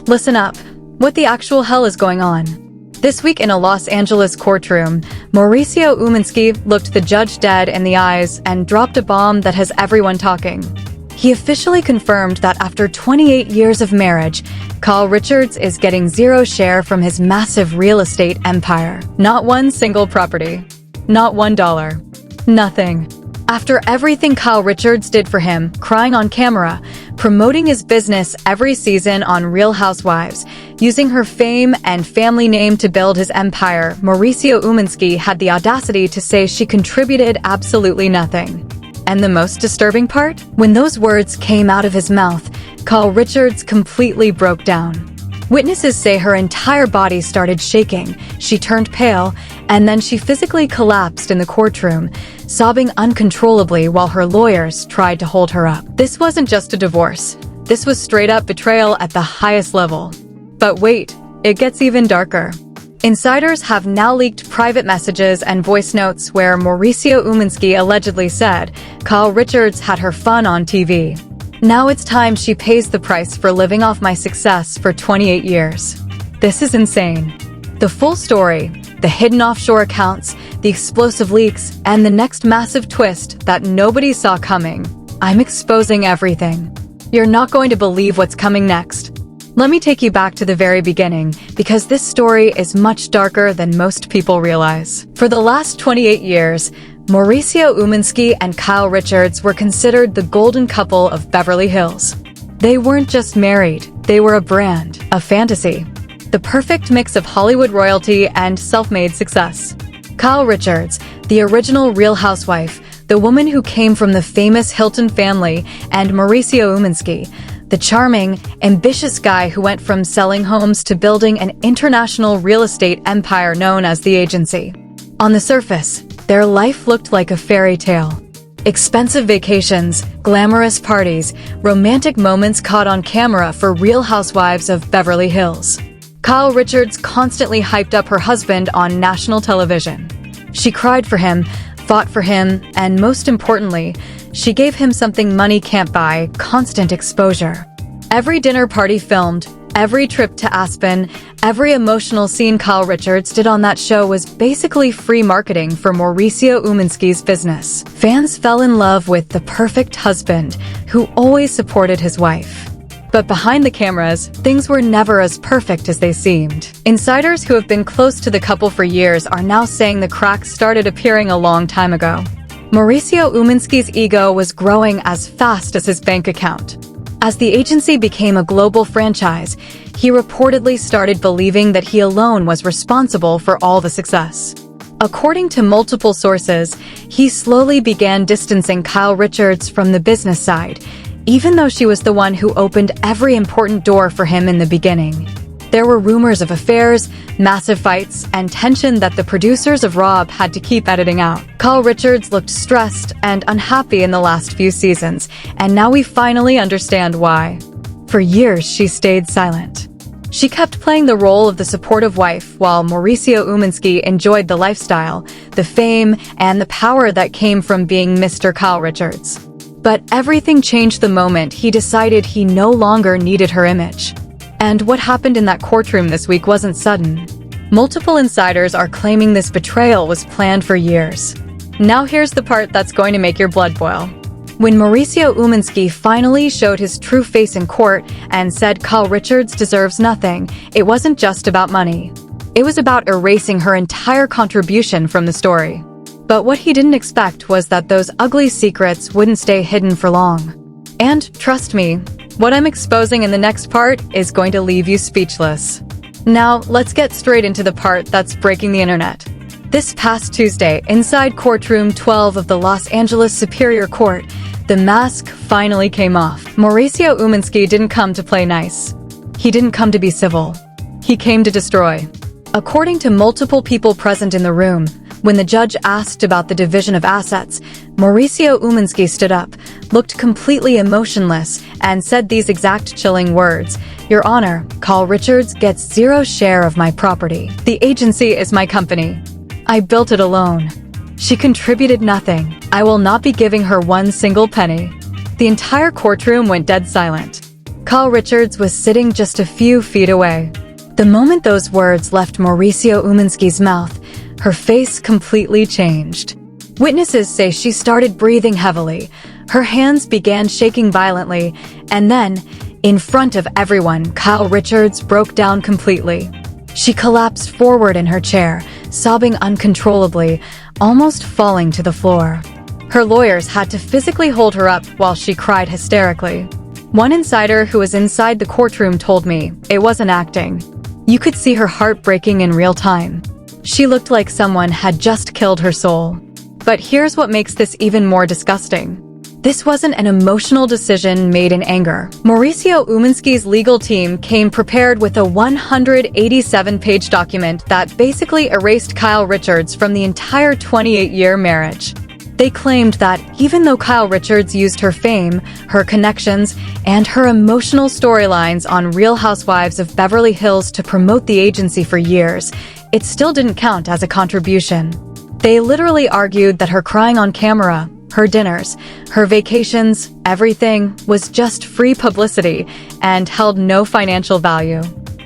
Listen up. What the actual hell is going on? This week in a Los Angeles courtroom, Mauricio Umansky looked the judge dead in the eyes and dropped a bomb that has everyone talking. He officially confirmed that after 28 years of marriage, Kyle Richards is getting zero share from his massive real estate empire. Not one single property. Not $1. Nothing. After everything Kyle Richards did for him, crying on camera, promoting his business every season on Real Housewives, using her fame and family name to build his empire, Mauricio Umansky had the audacity to say she contributed absolutely nothing. And the most disturbing part? When those words came out of his mouth, Kyle Richards completely broke down. Witnesses say her entire body started shaking, she turned pale, and then she physically collapsed in the courtroom, sobbing uncontrollably while her lawyers tried to hold her up. This wasn't just a divorce. This was straight-up betrayal at the highest level. But wait, it gets even darker. Insiders have now leaked private messages and voice notes where Mauricio Umansky allegedly said Kyle Richards had her fun on TV. Now it's time she pays the price for living off my success for 28 years. This is insane. The full story, the hidden offshore accounts, the explosive leaks, and the next massive twist that nobody saw coming. I'm exposing everything. You're not going to believe what's coming next. Let me take you back to the very beginning, because this story is much darker than most people realize. For the last 28 years, Mauricio Umansky and Kyle Richards were considered the golden couple of Beverly Hills. They weren't just married, they were a brand, a fantasy. The perfect mix of Hollywood royalty and self-made success. Kyle Richards, the original Real Housewife, the woman who came from the famous Hilton family, and Mauricio Umansky, the charming, ambitious guy who went from selling homes to building an international real estate empire known as the agency. On the surface, their life looked like a fairy tale. Expensive vacations, glamorous parties, romantic moments caught on camera for Real Housewives of Beverly Hills. Kyle Richards constantly hyped up her husband on national television. She cried for him, fought for him, and most importantly, she gave him something money can't buy: constant exposure. Every dinner party filmed, every trip to Aspen, every emotional scene Kyle Richards did on that show was basically free marketing for Mauricio Umansky's business. Fans fell in love with the perfect husband who always supported his wife. But behind the cameras, things were never as perfect as they seemed. Insiders who have been close to the couple for years are now saying the cracks started appearing a long time ago. Mauricio Umansky's ego was growing as fast as his bank account. As the agency became a global franchise, he reportedly started believing that he alone was responsible for all the success. According to multiple sources, he slowly began distancing Kyle Richards from the business side, even though she was the one who opened every important door for him in the beginning. There were rumors of affairs, massive fights, and tension that the producers of RHOBH had to keep editing out. Kyle Richards looked stressed and unhappy in the last few seasons, and now we finally understand why. For years, she stayed silent. She kept playing the role of the supportive wife while Mauricio Umansky enjoyed the lifestyle, the fame, and the power that came from being Mr. Kyle Richards. But everything changed the moment he decided he no longer needed her image. And what happened in that courtroom this week wasn't sudden. Multiple insiders are claiming this betrayal was planned for years. Now here's the part that's going to make your blood boil. When Mauricio Umansky finally showed his true face in court and said Kyle Richards deserves nothing, it wasn't just about money. It was about erasing her entire contribution from the story. But what he didn't expect was that those ugly secrets wouldn't stay hidden for long. And trust me, what I'm exposing in the next part is going to leave you speechless. Now, let's get straight into the part that's breaking the internet. This past Tuesday, inside courtroom 12 of the Los Angeles Superior Court, the mask finally came off. Mauricio Umansky didn't come to play nice. He didn't come to be civil. He came to destroy. According to multiple people present in the room, when the judge asked about the division of assets, Mauricio Umansky stood up, looked completely emotionless, and said these exact chilling words: "Your Honor, Kyle Richards gets zero share of my property. The agency is my company. I built it alone. She contributed nothing. I will not be giving her one single penny." The entire courtroom went dead silent. Kyle Richards was sitting just a few feet away. The moment those words left Mauricio Umansky's mouth, her face completely changed. Witnesses say she started breathing heavily, her hands began shaking violently, and then, in front of everyone, Kyle Richards broke down completely. She collapsed forward in her chair, sobbing uncontrollably, almost falling to the floor. Her lawyers had to physically hold her up while she cried hysterically. One insider who was inside the courtroom told me it wasn't acting. You could see her heart breaking in real time. She looked like someone had just killed her soul. But here's what makes this even more disgusting. This wasn't an emotional decision made in anger. Mauricio Umansky's legal team came prepared with a 187-page document that basically erased Kyle Richards from the entire 28-year marriage. They claimed that even though Kyle Richards used her fame, her connections, and her emotional storylines on Real Housewives of Beverly Hills to promote the agency for years, it still didn't count as a contribution. They literally argued that her crying on camera, her dinners, her vacations, everything was just free publicity and held no financial value.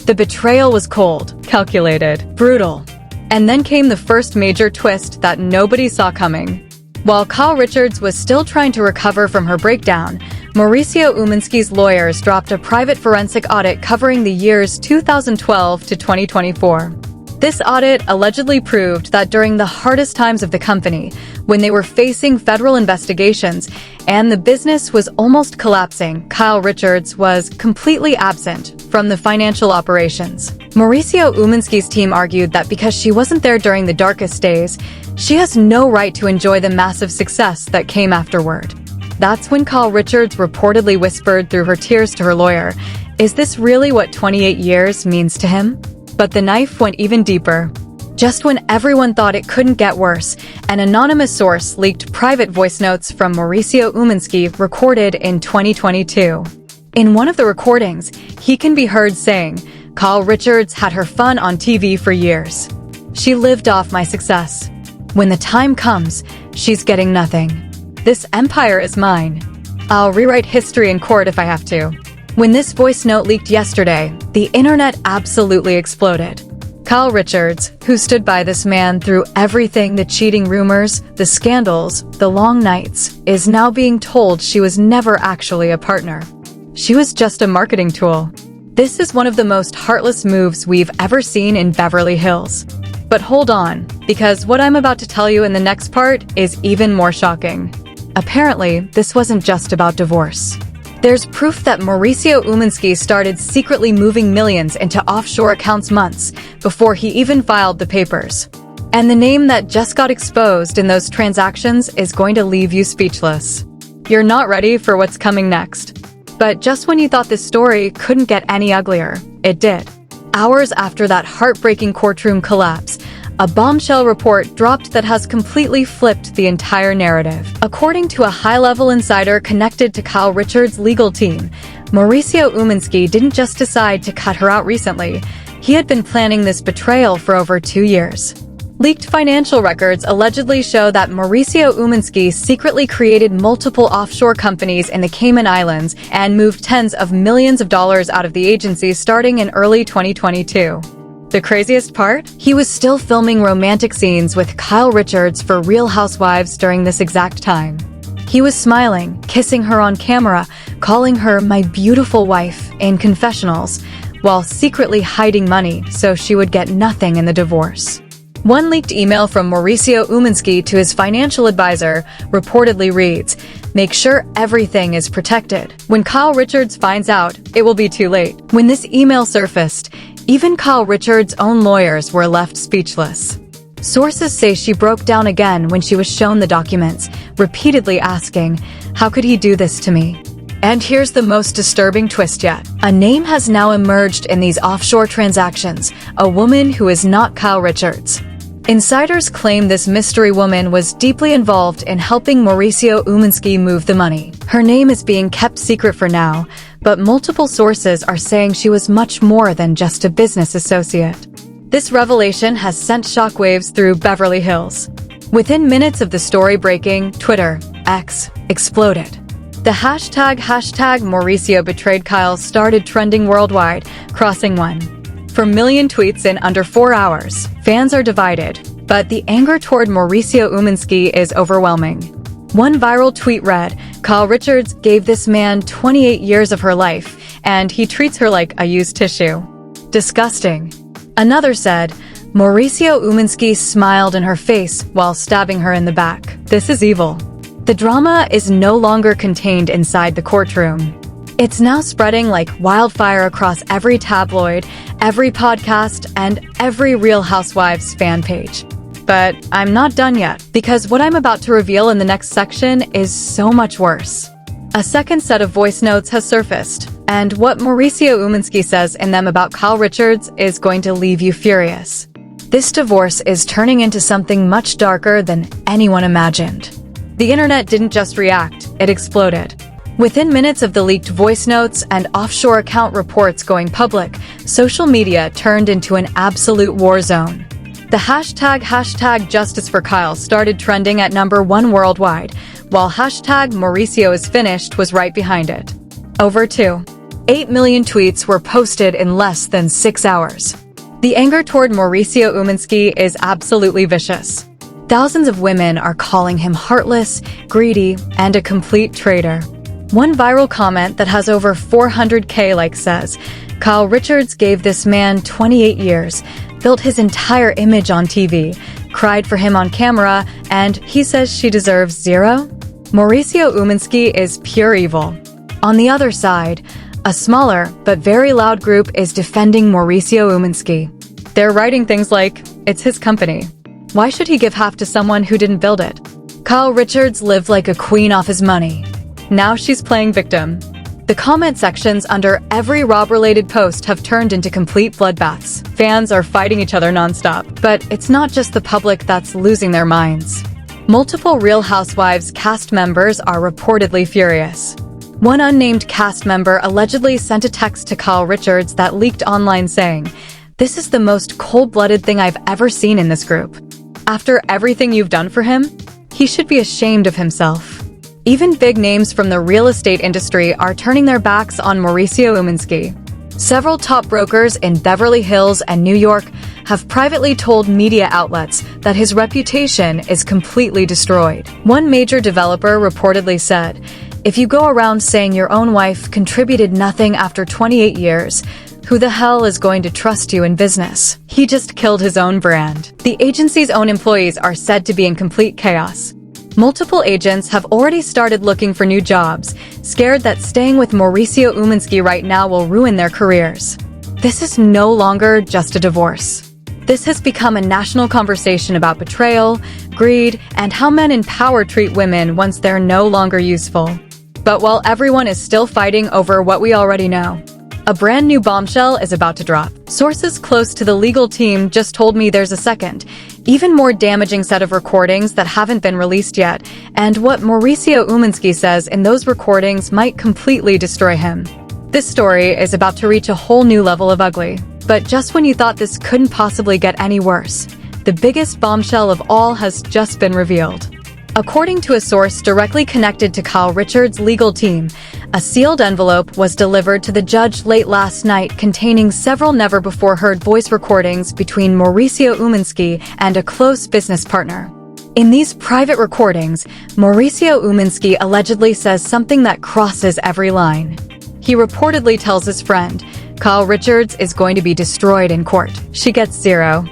The betrayal was cold, calculated, brutal. And then came the first major twist that nobody saw coming. While Kyle Richards was still trying to recover from her breakdown, Mauricio Umansky's lawyers dropped a private forensic audit covering the years 2012 to 2024. This audit allegedly proved that during the hardest times of the company, when they were facing federal investigations and the business was almost collapsing, Kyle Richards was completely absent from the financial operations. Mauricio Umansky's team argued that because she wasn't there during the darkest days, she has no right to enjoy the massive success that came afterward. That's when Kyle Richards reportedly whispered through her tears to her lawyer, "Is this really what 28 years means to him?" But the knife went even deeper. Just when everyone thought it couldn't get worse, an anonymous source leaked private voice notes from Mauricio Umansky recorded in 2022. In one of the recordings, he can be heard saying, "Kyle Richards had her fun on TV for years. She lived off my success. When the time comes, she's getting nothing. This empire is mine. I'll rewrite history in court if I have to." When this voice note leaked yesterday, the internet absolutely exploded. Kyle Richards, who stood by this man through everything, the cheating rumors, the scandals, the long nights, is now being told she was never actually a partner. She was just a marketing tool. This is one of the most heartless moves we've ever seen in Beverly Hills. But hold on, because what I'm about to tell you in the next part is even more shocking. Apparently, this wasn't just about divorce. There's proof that Mauricio Umansky started secretly moving millions into offshore accounts months before he even filed the papers. And the name that just got exposed in those transactions is going to leave you speechless. You're not ready for what's coming next. But just when you thought this story couldn't get any uglier, it did. Hours after that heartbreaking courtroom collapse, a bombshell report dropped that has completely flipped the entire narrative. According to a high-level insider connected to Kyle Richards' legal team, Mauricio Umansky didn't just decide to cut her out recently. He had been planning this betrayal for over 2 years. Leaked financial records allegedly show that Mauricio Umansky secretly created multiple offshore companies in the Cayman Islands and moved tens of millions of dollars out of the agency starting in early 2022. The craziest part? He was still filming romantic scenes with Kyle Richards for Real Housewives during this exact time. He was smiling, kissing her on camera, calling her my beautiful wife in confessionals, while secretly hiding money so she would get nothing in the divorce. One leaked email from Mauricio Umansky to his financial advisor reportedly reads, "Make sure everything is protected. When Kyle Richards finds out, it will be too late." When this email surfaced, even Kyle Richards' own lawyers were left speechless. Sources say she broke down again when she was shown the documents, repeatedly asking, "How could he do this to me?" And here's the most disturbing twist yet. A name has now emerged in these offshore transactions, a woman who is not Kyle Richards. Insiders claim this mystery woman was deeply involved in helping Mauricio Umansky move the money. Her name is being kept secret for now, but multiple sources are saying she was much more than just a business associate. This revelation has sent shockwaves through Beverly Hills. Within minutes of the story breaking, Twitter, X, exploded. The hashtag Mauricio betrayed Kyle started trending worldwide, crossing 1 million tweets in under 4 hours. Fans are divided, but the anger toward Mauricio Umansky is overwhelming. One viral tweet read, "Kyle Richards gave this man 28 years of her life, and he treats her like a used tissue. Disgusting." Another said, "Mauricio Umansky smiled in her face while stabbing her in the back. This is evil." The drama is no longer contained inside the courtroom. It's now spreading like wildfire across every tabloid, every podcast, and every Real Housewives fan page. But I'm not done yet, because what I'm about to reveal in the next section is so much worse. A second set of voice notes has surfaced, and what Mauricio Umansky says in them about Kyle Richards is going to leave you furious. This divorce is turning into something much darker than anyone imagined. The internet didn't just react, it exploded. Within minutes of the leaked voice notes and Offshore account reports going public, social media turned into an absolute war zone. The hashtag Justice for Kyle started trending at #1 worldwide, while hashtag Mauricio is finished was right behind it. Over 2.8 million tweets were posted in less than 6 hours. The anger toward Mauricio Umansky is absolutely vicious. Thousands of women are calling him heartless, greedy, and a complete traitor. One viral comment that has over 400K likes says, "Kyle Richards gave this man 28 years, built his entire image on TV, cried for him on camera, and he says she deserves 0? Mauricio Umansky is pure evil." On the other side, a smaller but very loud group is defending Mauricio Umansky. They're writing things like, "It's his company. Why should he give half to someone who didn't build it? Kyle Richards lived like a queen off his money. Now she's playing victim." The comment sections under every RHOBH-related post have turned into complete bloodbaths. Fans are fighting each other nonstop. But it's not just the public that's losing their minds. Multiple Real Housewives cast members are reportedly furious. One unnamed cast member allegedly sent a text to Kyle Richards that leaked online saying, "This is the most cold-blooded thing I've ever seen in this group. After everything you've done for him, he should be ashamed of himself." Even big names from the real estate industry are turning their backs on Mauricio Umansky. Several top brokers in Beverly Hills and New York have privately told media outlets that his reputation is completely destroyed. One major developer reportedly said, "If you go around saying your own wife contributed nothing after 28 years, who the hell is going to trust you in business?" He just killed his own brand. The agency's own employees are said to be in complete chaos. Multiple agents have already started looking for new jobs, scared that staying with Mauricio Umansky right now will ruin their careers. This is no longer just a divorce. This has become a national conversation about betrayal, greed, and how men in power treat women once they're no longer useful. But while everyone is still fighting over what we already know, a brand new bombshell is about to drop. Sources close to the legal team just told me there's a second, even more damaging set of recordings that haven't been released yet, and what Mauricio Umansky says in those recordings might completely destroy him. This story is about to reach a whole new level of ugly. But just when you thought this couldn't possibly get any worse, the biggest bombshell of all has just been revealed. According to a source directly connected to Kyle Richards' legal team, a sealed envelope was delivered to the judge late last night containing several never-before-heard voice recordings between Mauricio Umansky and a close business partner. In these private recordings, Mauricio Umansky allegedly says something that crosses every line. He reportedly tells his friend, "Kyle Richards is going to be destroyed in court. She gets 0.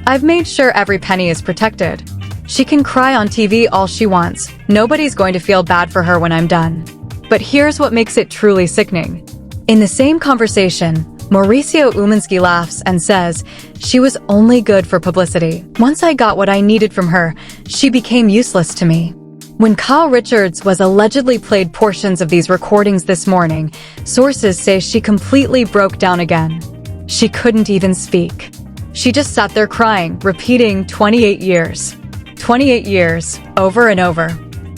I've made sure every penny is protected. She can cry on TV all she wants. Nobody's going to feel bad for her when I'm done." But here's what makes it truly sickening. In the same conversation, Mauricio Umansky laughs and says, "She was only good for publicity. Once I got what I needed from her, she became useless to me." When Kyle Richards was allegedly played portions of these recordings this morning, sources say she completely broke down again. She couldn't even speak. She just sat there crying, repeating 28 years. 28 years, over and over.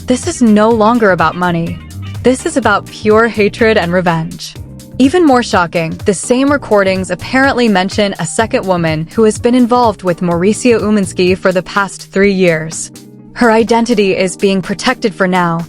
This is no longer about money. This is about pure hatred and revenge. Even more shocking, the same recordings apparently mention a second woman who has been involved with Mauricio Umansky for the past 3 years. Her identity is being protected for now,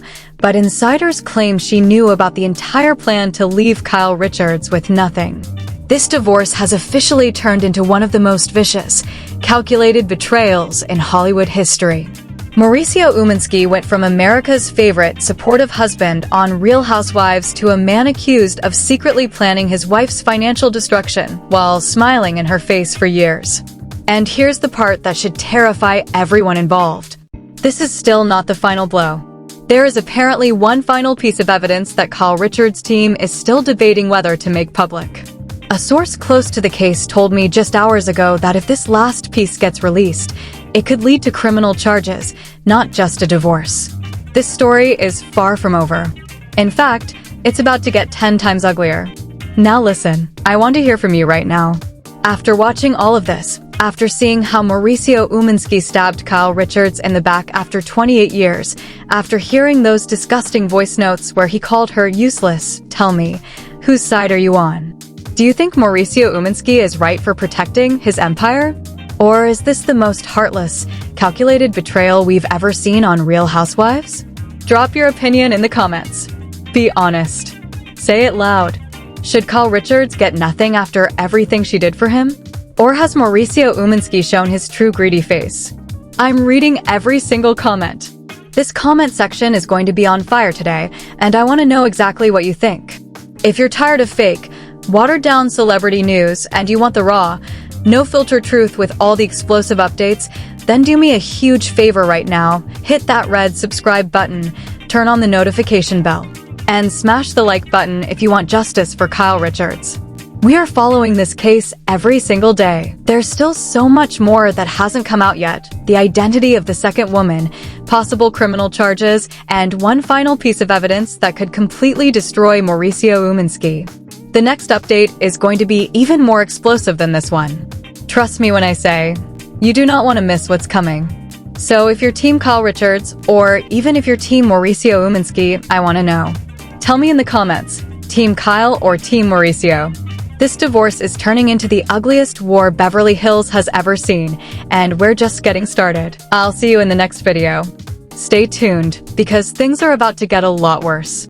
But insiders claim she knew about the entire plan to leave Kyle Richards with nothing. This divorce has officially turned into one of the most vicious, calculated betrayals in Hollywood history. Mauricio Umansky went from America's favorite, supportive husband on Real Housewives to a man accused of secretly planning his wife's financial destruction while smiling in her face for years. And here's the part that should terrify everyone involved. This is still not the final blow. There is apparently one final piece of evidence that Kyle Richards' team is still debating whether to make public. A source close to the case told me just hours ago that if this last piece gets released, it could lead to criminal charges, not just a divorce. This story is far from over. In fact, it's about to get 10 times uglier. Now listen, I want to hear from you right now. After watching all of this, after seeing how Mauricio Umansky stabbed Kyle Richards in the back after 28 years, after hearing those disgusting voice notes where he called her useless, tell me, whose side are you on? Do you think Mauricio Umansky is right for protecting his empire? Or is this the most heartless, calculated betrayal we've ever seen on Real Housewives? Drop your opinion in the comments. Be honest. Say it loud. Should Kyle Richards get nothing after everything she did for him? Or has Mauricio Umansky shown his true greedy face? I'm reading every single comment. This comment section is going to be on fire today, and I want to know exactly what you think. If you're tired of fake, watered-down celebrity news and you want the raw, no-filter truth with all the explosive updates, then do me a huge favor right now. Hit that red subscribe button, turn on the notification bell, and smash the like button if you want justice for Kyle Richards. We are following this case every single day. There's still so much more that hasn't come out yet. The identity of the second woman, possible criminal charges, and one final piece of evidence that could completely destroy Mauricio Umansky. The next update is going to be even more explosive than this one. Trust me when I say, you do not want to miss what's coming. So if you're Team Kyle Richards, or even if you're Team Mauricio Umansky, I want to know. Tell me in the comments, Team Kyle or Team Mauricio? This divorce is turning into the ugliest war Beverly Hills has ever seen, and we're just getting started. I'll see you in the next video. Stay tuned, because things are about to get a lot worse.